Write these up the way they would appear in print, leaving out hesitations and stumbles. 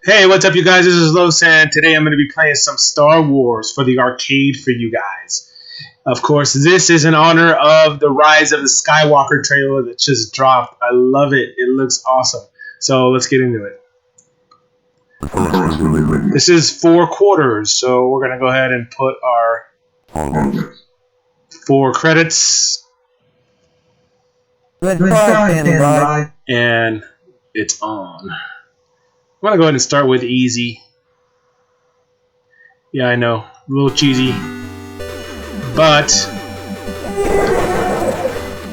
Hey, what's up, you guys? This is Los, and today I'm going to be playing some Star Wars for the arcade for you guys. Of course, this is in honor of the Rise of the Skywalker trailer that just dropped. I love it. It looks awesome. So let's get into it. This is 4 quarters, so we're going to go ahead and put our 4 credits. And it's on. I'm going to go ahead and start with easy. Yeah, I know. A little cheesy. But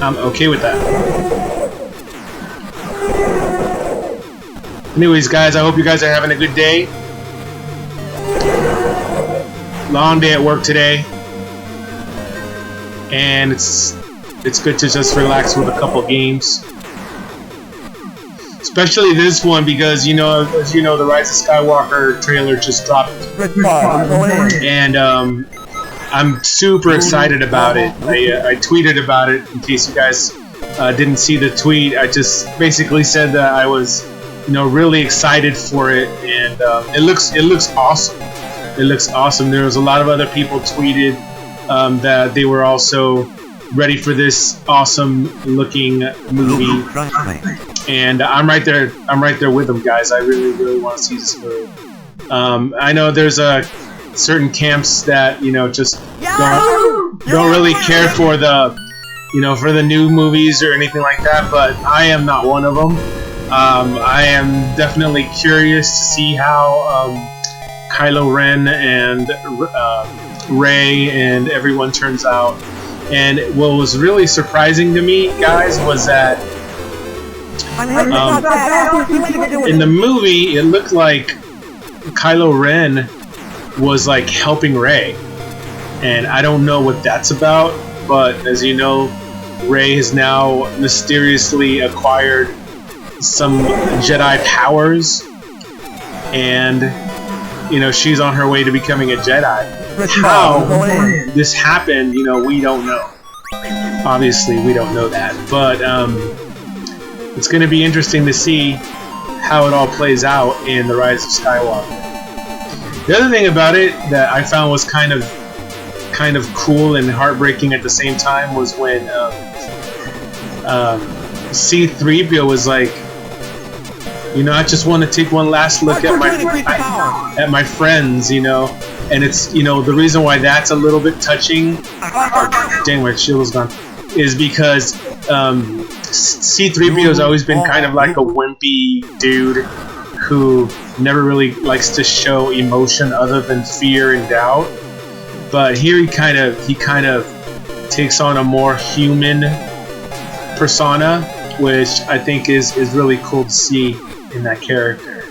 I'm okay with that. Anyways, guys, I hope you guys are having a good day. Long day at work today. And it's good to just relax with a couple games. Especially this one because, as you know, the Rise of Skywalker trailer just dropped. And I'm super excited about it. I tweeted about it in case you guys didn't see the tweet. I just basically said that I was, really excited for it, and it looks awesome. It looks awesome. There was a lot of other people tweeted that they were also ready for this awesome looking movie. And I'm right there with them, guys. I really want to see this movie. I know there's certain camps that just don't really care for the for the new movies or anything like that, but I am not one of them. I am definitely curious to see how Kylo Ren and Rey and everyone turns out. And what was really surprising to me, guys, was that in the movie, it looked like Kylo Ren was like helping Rey, and I don't know what that's about. But as you know, Rey has now mysteriously acquired some Jedi powers, and she's on her way to becoming a Jedi. How this happened, we don't know. Obviously, we don't know that, but it's going to be interesting to see how it all plays out in The Rise of Skywalker. The other thing about it that I found was kind of cool and heartbreaking at the same time was when C-3PO was like, I just want to take one last look at my friends, and it's the reason why that's a little bit touching. Dang, my shield is gone. Is because C-3PO has always been kind of like a wimpy dude who never really likes to show emotion other than fear and doubt. But here he kind of takes on a more human persona, which I think is really cool to see in that character.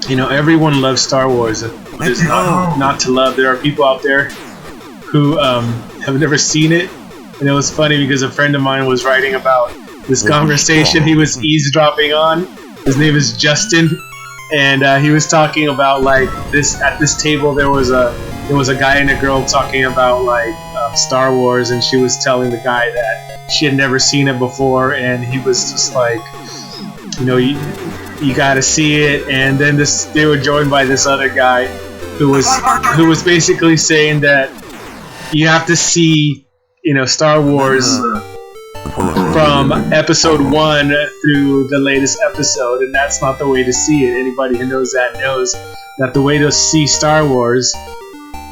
Everyone loves Star Wars. There's not to love. There are people out there who have never seen it. And it was funny because a friend of mine was writing about this conversation he was eavesdropping on. His name is Justin, and he was talking about like this at this table. There was a guy and a girl talking about like Star Wars, and she was telling the guy that she had never seen it before, and he was just like, you got to see it. And then they were joined by this other guy who was basically saying that you have to see Star Wars from episode 1 through the latest episode, and that's not the way to see it. Anybody who knows that knows that the way to see Star Wars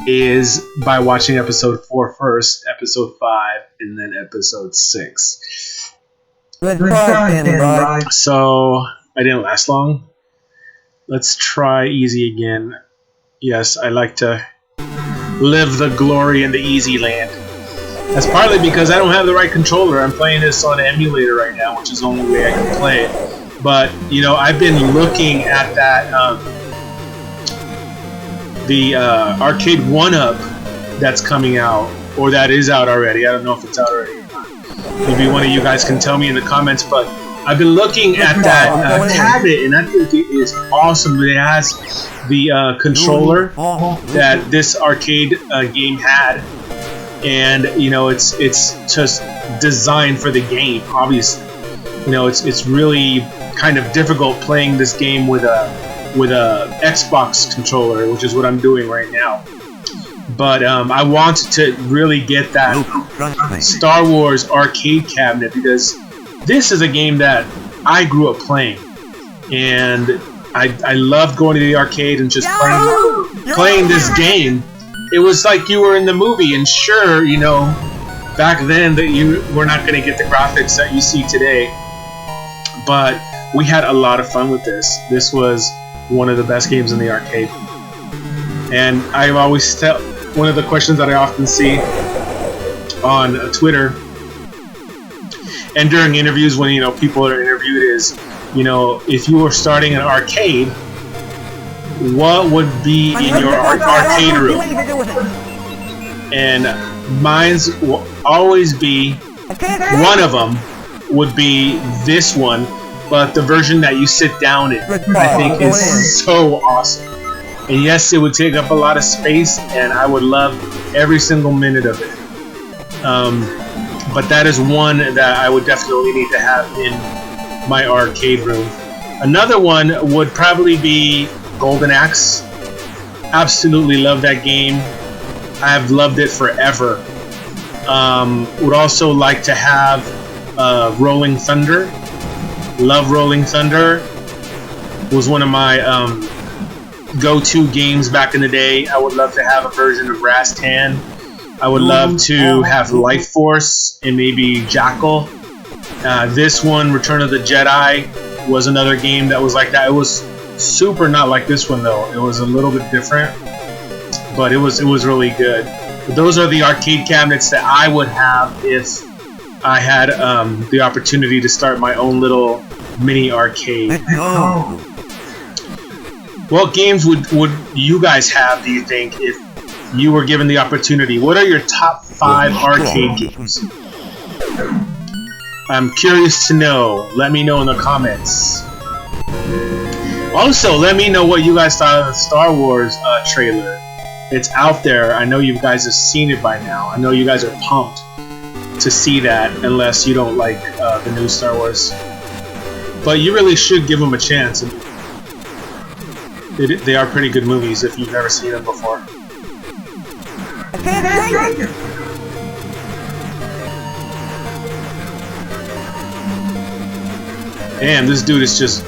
is by watching episode 4 first, episode 5, and then episode 6. So I didn't last long. Let's try easy again. Yes, I like to live the glory in the easy land. That's partly because I don't have the right controller. I'm playing this on an emulator right now, which is the only way I can play it. But, I've been looking at that, the arcade 1-up that's coming out, or that is out already. I don't know if it's out already or not. Maybe one of you guys can tell me in the comments, but I've been looking at that tablet, and I think it is awesome. It has the controller that this arcade game had. And it's just designed for the game, obviously. you know, it's really kind of difficult playing this game with a Xbox controller, which is what I'm doing right now. But I wanted to really get that Star Wars arcade cabinet because this is a game that I grew up playing, and I loved going to the arcade and just playing this game. It was like you were in the movie, and sure, you know, back then that you were not going to get the graphics that you see today, but we had a lot of fun with this. This was one of the best games in the arcade. And I've always one of the questions that I often see on Twitter and during interviews when, you know, people are interviewed is, you know, if you were starting an arcade, what would be in your arcade room? And mine's will always be, one of them would be this one, but the version that you sit down in, I think is so awesome. And yes, it would take up a lot of space, and I would love every single minute of it. But that is one that I would definitely need to have in my arcade room. Another one would probably be Golden Axe. Absolutely love that game. I have loved it forever. Would also like to have Rolling Thunder. Love Rolling Thunder. Was one of my go-to games back in the day. I would love to have a version of Rastan. I would love to have Life Force and maybe Jackal. This one, Return of the Jedi, was another game that was like that. It was super not like this one though. It was a little bit different, but it was really good. But those are the arcade cabinets that I would have if I had the opportunity to start my own little mini arcade. What games would you guys have, do you think, if you were given the opportunity? What are your top 5 arcade games? I'm curious to know. Let me know in the comments. Also, let me know what you guys thought of the Star Wars trailer. It's out there. I know you guys have seen it by now. I know you guys are pumped to see that, unless you don't like the new Star Wars. But you really should give them a chance. They are pretty good movies if you've never seen them before. Damn, this dude is just...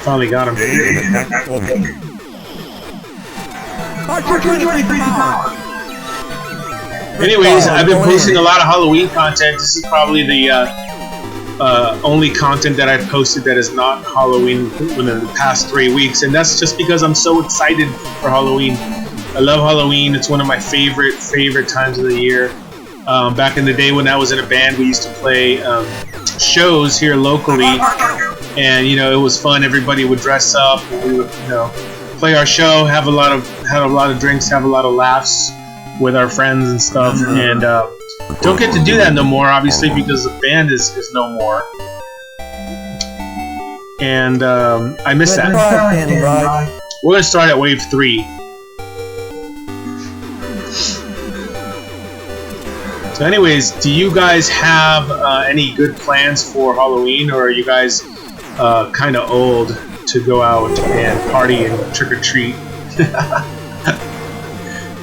Finally got him. Anyways, I've been posting a lot of Halloween content. This is probably the only content that I've posted that is not Halloween within the past 3 weeks, and that's just because I'm so excited for Halloween. I love Halloween. It's one of my favorite times of the year. Back in the day when I was in a band, we used to play shows here locally, and you know, it was fun. Everybody would dress up, and we would, you know, play our show, have a lot of drinks, have a lot of laughs with our friends and stuff, and don't get to do that no more, obviously, because the band is no more. And I miss that. We're going to start at Wave 3. So anyways, do you guys have any good plans for Halloween, or are you guys kind of old to go out and party and trick-or-treat?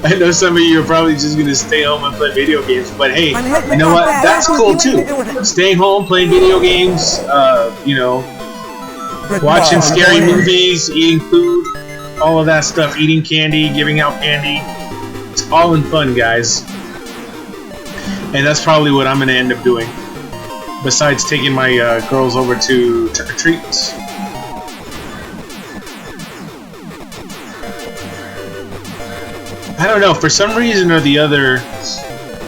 I know some of you are probably just going to stay home and play video games, but hey, you know what? That's cool too. Staying home, playing video games, you know, watching scary movies, eating food, all of that stuff, eating candy, giving out candy. It's all in fun, guys. And that's probably what I'm going to end up doing, besides taking my girls over to trick-or-treats. I don't know, for some reason or the other,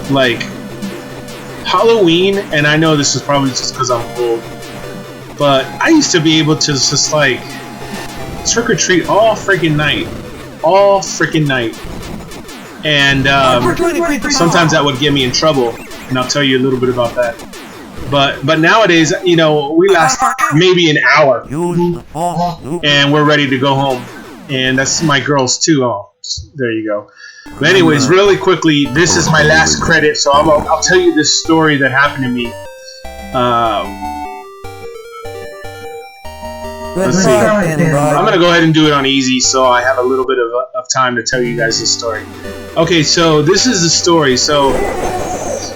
like, Halloween, and I know this is probably just because I'm old, but I used to be able to just, like, trick-or-treat all freaking night. All freaking night. And sometimes that would get me in trouble, and I'll tell you a little bit about that. But nowadays, you know, we last maybe an hour, and we're ready to go home. And that's my girls too. Oh, there you go. But anyways, really quickly, this is my last credit, so I'll tell you this story that happened to me. Let's see. I'm gonna go ahead and do it on easy, so I have a little bit of time to tell you guys the story. Okay, so this is the story. So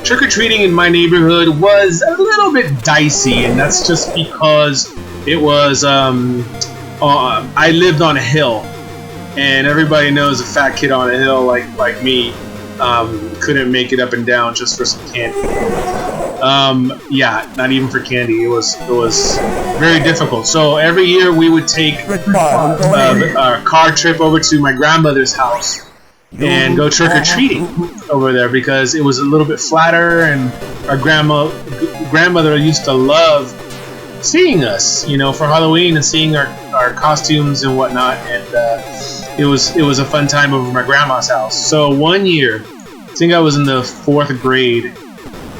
trick-or-treating in my neighborhood was a little bit dicey, and that's just because it was I lived on a hill, and everybody knows a fat kid on a hill like me couldn't make it up and down just for some candy. Yeah, not even for candy. It was very difficult. So every year we would take a car trip over to my grandmother's house and go trick-or-treating over there because it was a little bit flatter, and our grandmother used to love seeing us, you know, for Halloween and seeing our costumes and whatnot, and it was a fun time over my grandma's house. So one year, I think I was in the 4th grade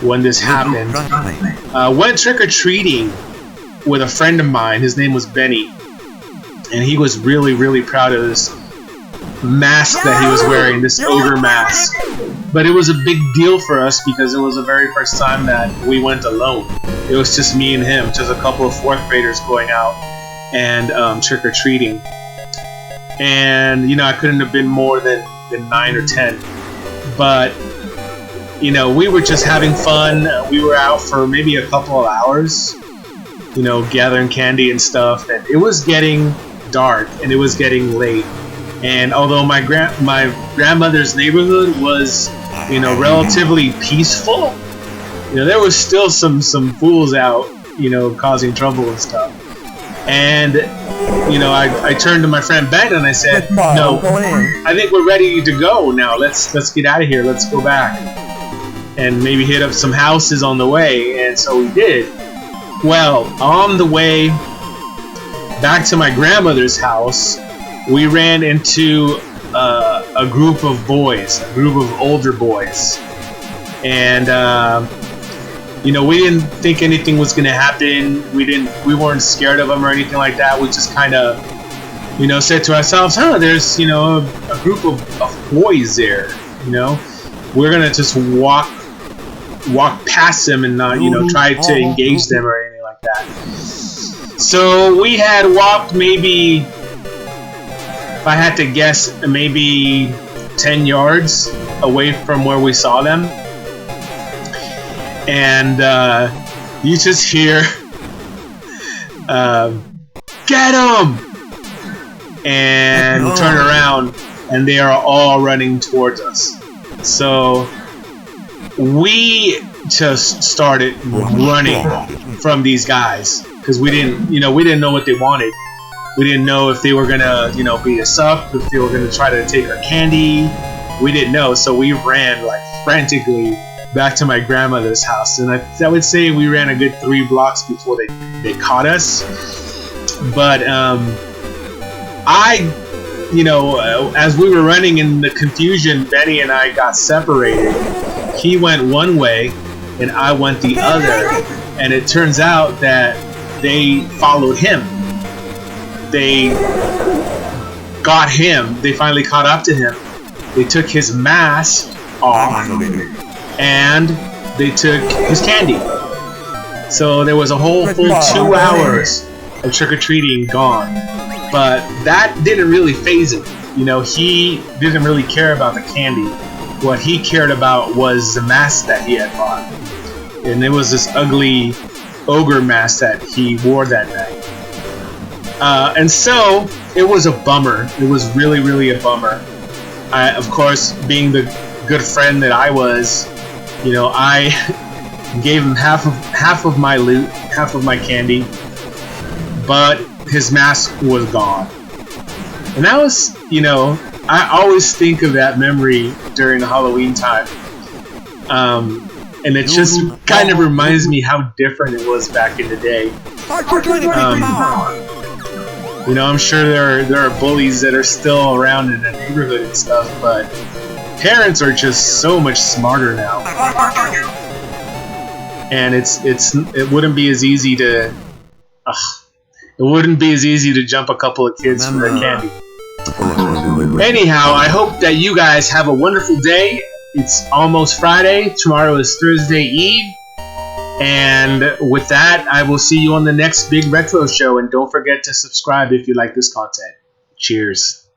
when this happened, went trick-or-treating with a friend of mine. His name was Benny, and he was really, really proud of this mask that he was wearing, this ogre mask. But it was a big deal for us because it was the very first time that we went alone. It was just me and him, just a couple of 4th graders going out and trick-or-treating. And, you know, I couldn't have been more than 9 or 10. But, you know, we were just having fun. We were out for maybe a couple of hours, you know, gathering candy and stuff. And it was getting dark and it was getting late. And although my grandmother's neighborhood was, you know, relatively peaceful, you know, there was still some fools out, you know, causing trouble and stuff. And, you know, I turned to my friend Ben and I said, "No, I think we're ready to go now. Let's get out of here. Let's go back and maybe hit up some houses on the way." And so we did. Well, on the way back to my grandmother's house, we ran into a group of boys, a group of older boys, and you know, we didn't think anything was gonna happen. We weren't scared of them or anything like that. We just kind of, you know, said to ourselves, "There's, you know, a group of boys there. You know, we're gonna just walk past them and not, you know, try to engage them or anything like that." So we had walked maybe, if I had to guess, maybe 10 yards away from where we saw them. And you just hear, "Get him!" And turn around, and they are all running towards us. So we just started running from these guys because we didn't know what they wanted. We didn't know if they were gonna, you know, beat us up, if they were gonna try to take our candy. We didn't know, so we ran like frantically back to my grandmother's house, and I would say we ran a good 3 blocks before they caught us. But you know, as we were running in the confusion, Benny and I got separated. He went one way, and I went the other, and it turns out that they followed him. They got him. They finally caught up to him. They took his mask off, and they took his candy. So there was a whole full 2 hours of trick-or-treating gone. But that didn't really faze him. You know, he didn't really care about the candy. What he cared about was the mask that he had bought. And it was this ugly ogre mask that he wore that night. And so it was a bummer. It was really, really a bummer. Of course, being the good friend that I was, you know, I gave him half of my loot, half of my candy, but his mask was gone. And that was, you know, I always think of that memory during the Halloween time. And it just kind of reminds me how different it was back in the day. You know, I'm sure there are bullies that are still around in the neighborhood and stuff, but parents are just so much smarter now. And it wouldn't be as easy to jump a couple of kids for their candy. Anyhow, I hope that you guys have a wonderful day. It's almost Friday. Tomorrow is Thursday Eve. And with that, I will see you on the next big retro show. And don't forget to subscribe if you like this content. Cheers.